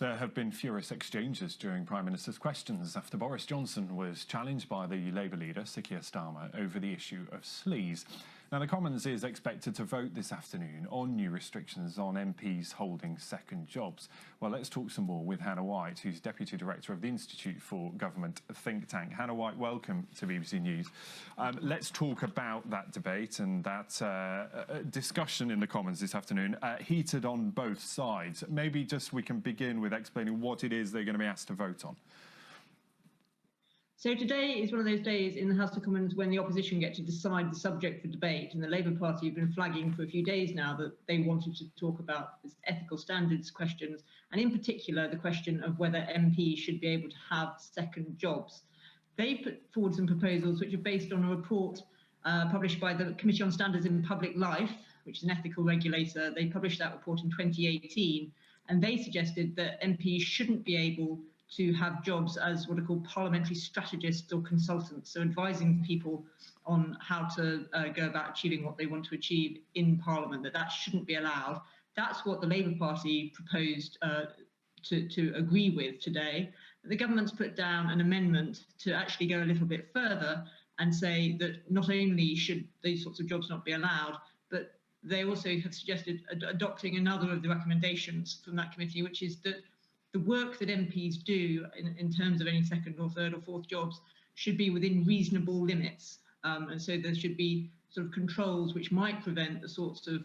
There have been furious exchanges during Prime Minister's questions after Boris Johnson was challenged by the Labour leader, Sir Keir Starmer, over the issue of sleaze. Now, the Commons is expected to vote this afternoon on new restrictions on MPs holding second jobs. Well, let's talk some more with Hannah White, who's Deputy Director of the Institute for Government think tank. Hannah White, welcome to BBC News. Let's talk about that debate and that discussion in the Commons this afternoon, heated on both sides. Maybe just we can begin with explaining what it is they're going to be asked to vote on. So today is one of those days in the House of Commons when the opposition get to decide the subject for debate, and the Labour Party have been flagging for a few days now that they wanted to talk about this ethical standards questions, and in particular the question of whether MPs should be able to have second jobs. They put forward some proposals which are based on a report published by the Committee on Standards in Public Life, which is an ethical regulator. They published that report in 2018, and they suggested that MPs shouldn't be able to have jobs as what are called parliamentary strategists or consultants, so advising people on how to go about achieving what they want to achieve in Parliament, that shouldn't be allowed. That's what the Labour Party proposed to agree with today. The government's put down an amendment to actually go a little bit further and say that not only should these sorts of jobs not be allowed, but they also have suggested adopting another of the recommendations from that committee, which is that the work that MPs do in terms of any second or third or fourth jobs should be within reasonable limits. And so there should be sort of controls which might prevent the sorts of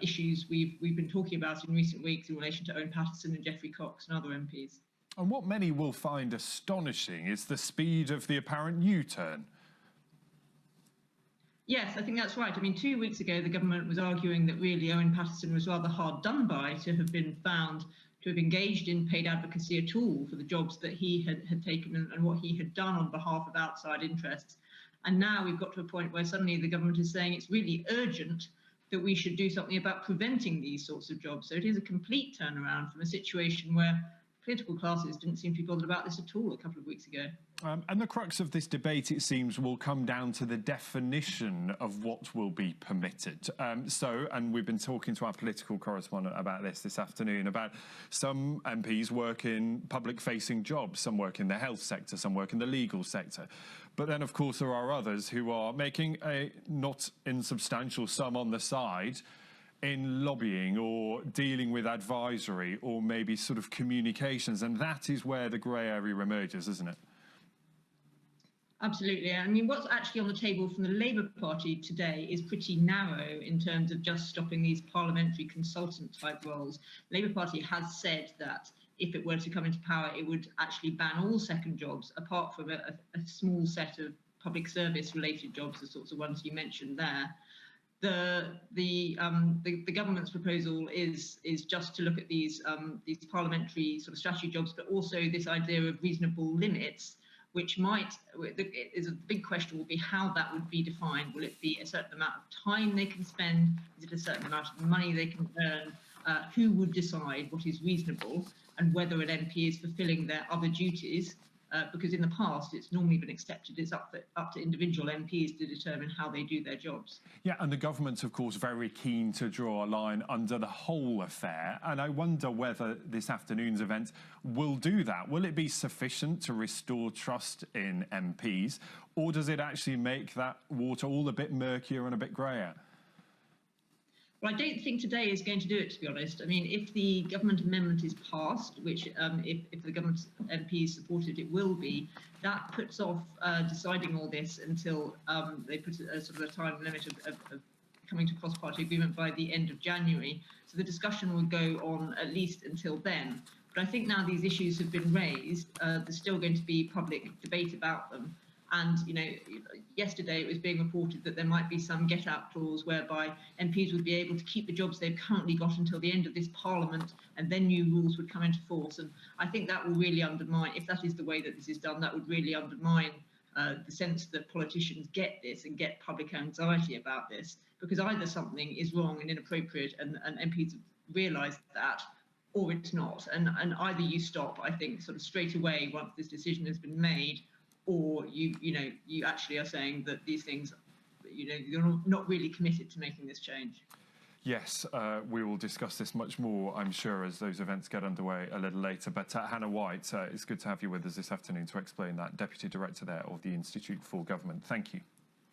issues we've been talking about in recent weeks in relation to Owen Paterson and Geoffrey Cox and other MPs. And what many will find astonishing is the speed of the apparent U-turn. Yes, I think that's right. I mean, 2 weeks ago, the government was arguing that really Owen Paterson was rather hard done by to have been found to have engaged in paid advocacy at all for the jobs that he had taken and what he had done on behalf of outside interests. And now we've got to a point where suddenly the government is saying it's really urgent that we should do something about preventing these sorts of jobs. So it is a complete turnaround from a situation where political classes didn't seem to be bothered about this at all a couple of weeks ago. And the crux of this debate, it seems, will come down to the definition of what will be permitted. And we've been talking to our political correspondent about this afternoon, about some MPs work in public-facing jobs, some work in the health sector, some work in the legal sector. But then, of course, there are others who are making a not insubstantial sum on the side in lobbying or dealing with advisory or maybe sort of communications, and that is where the grey area emerges, isn't it? Absolutely. I mean, what's actually on the table from the Labour Party today is pretty narrow in terms of just stopping these parliamentary consultant type roles. The Labour Party has said that if it were to come into power, it would actually ban all second jobs, apart from a small set of public service related jobs, the sorts of ones you mentioned there. The government's proposal is just to look at these parliamentary sort of strategy jobs, but also this idea of reasonable limits, which is a big question, will be how that would be defined. Will it be a certain amount of time they can spend? Is it a certain amount of money they can earn? Who would decide what is reasonable and whether an MP is fulfilling their other duties? Because in the past, it's normally been accepted it's up to individual MPs to determine how they do their jobs. Yeah, and the government's, of course, very keen to draw a line under the whole affair. And I wonder whether this afternoon's event will do that. Will it be sufficient to restore trust in MPs, or does it actually make that water all a bit murkier and a bit greyer? Well, I don't think today is going to do it, to be honest. I mean, if the government amendment is passed, which if the government MPs support it, it will be, that puts off deciding all this until they put a sort of a time limit of coming to cross-party agreement by the end of January. So the discussion will go on at least until then. But I think now these issues have been raised, there's still going to be public debate about them. And, you know, yesterday it was being reported that there might be some get-out clause whereby MPs would be able to keep the jobs they've currently got until the end of this Parliament, and then new rules would come into force. And I think that will really undermine, if that is the way that this is done, that would really undermine the sense that politicians get this and get public anxiety about this, because either something is wrong and inappropriate and MPs have realised that, or it's not. And either you stop, I think, sort of straight away once this decision has been made, or you actually are saying that these things, you're not really committed to making this change. Yes, we will discuss this much more, I'm sure, as those events get underway a little later. But Hannah White, it's good to have you with us this afternoon to explain that. Deputy Director there of the Institute for Government. Thank you.